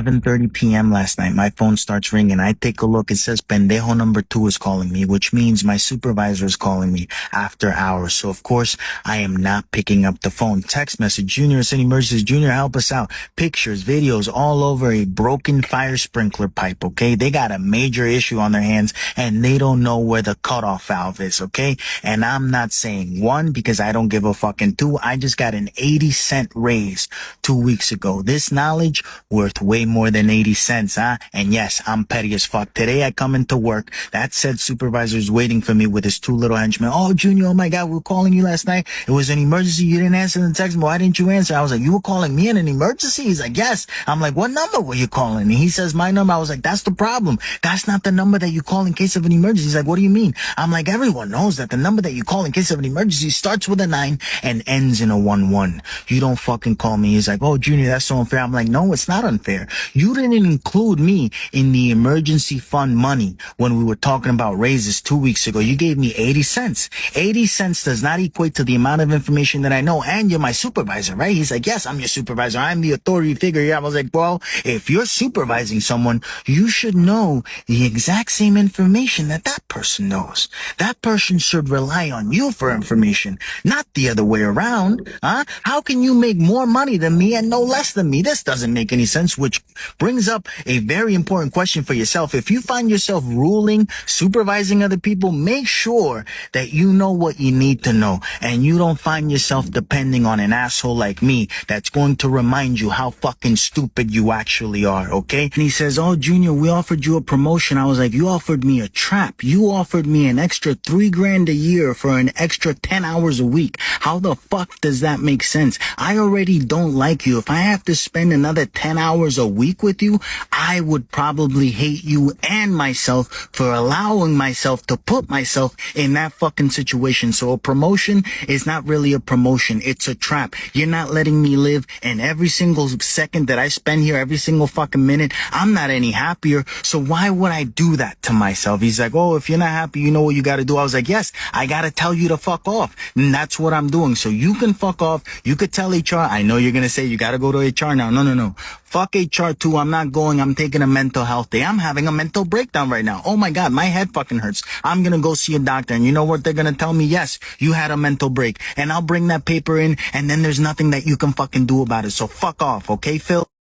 11:30 p.m. last night, my phone starts ringing. I take a look. It says pendejo number 2 is calling me, which means my supervisor is calling me after hours. So, of course, I am not picking up the phone. Text message, Junior, it's an emergency. Junior, help us out. Pictures, videos, all over a broken fire sprinkler pipe, okay? They got a major issue on their hands, and they don't know where the cutoff valve is, okay? And I'm not saying 1 because I don't give a fucking 2. I just got an 80-cent raise 2 weeks ago. This knowledge worth way more than 80 cents, huh? And yes, I'm petty as fuck. Today I come into work. That said supervisor is waiting for me with his 2 little henchmen. Oh, Junior, oh my God, we were calling you last night. It was an emergency. You didn't answer the text. Why didn't you answer? I was like, you were calling me in an emergency? He's like, yes. I'm like, what number were you calling? And he says, my number. I was like, that's the problem. That's not the number that you call in case of an emergency. He's like, what do you mean? I'm like, everyone knows that the number that you call in case of an emergency starts with a 9 and ends in a 1-1. You don't fucking call me. He's like, oh, Junior, that's so unfair. I'm like, no, it's not unfair. You didn't include me in the emergency fund money when we were talking about raises 2 weeks ago. You gave me 80 cents. 80 cents does not equate to the amount of information that I know. And you're my supervisor, right? He's like, yes, I'm your supervisor. I'm the authority figure here. I was like, well, if you're supervising someone, you should know the exact same information that that person knows. That person should rely on you for information, not the other way around. Huh? How can you make more money than me and no less than me? This doesn't make any sense, which brings up a very important question for yourself. If you find yourself ruling, supervising other people, make sure that you know what you need to know and you don't find yourself depending on an asshole like me that's going to remind you how fucking stupid you actually are, okay? And he says, oh, Junior, we offered you a promotion. I was like, you offered me a trap. You offered me an extra $3,000 a year for an extra 10 hours a week. How the fuck does that make sense? I already don't like you. If I have to spend another 10 hours a week with you, I would probably hate you and myself for allowing myself to put myself in that fucking situation. So a promotion is not really a promotion. It's a trap. You're not letting me live, and every single second that I spend here, every single fucking minute, I'm not any happier. So why would I do that to myself? He's like, oh, if you're not happy, you know what you got to do. I was like, yes, I got to tell you to fuck off. And that's what I'm doing. So you can fuck off. You could tell HR. I know you're going to say you got to go to HR now. No. Fuck HR too. I'm not going. I'm taking a mental health day. I'm having a mental breakdown right now. Oh my God, my head fucking hurts. I'm going to go see a doctor. And you know what they're going to tell me? Yes, you had a mental break. And I'll bring that paper in, and then there's nothing that you can fucking do about it. So fuck off, okay, Phil?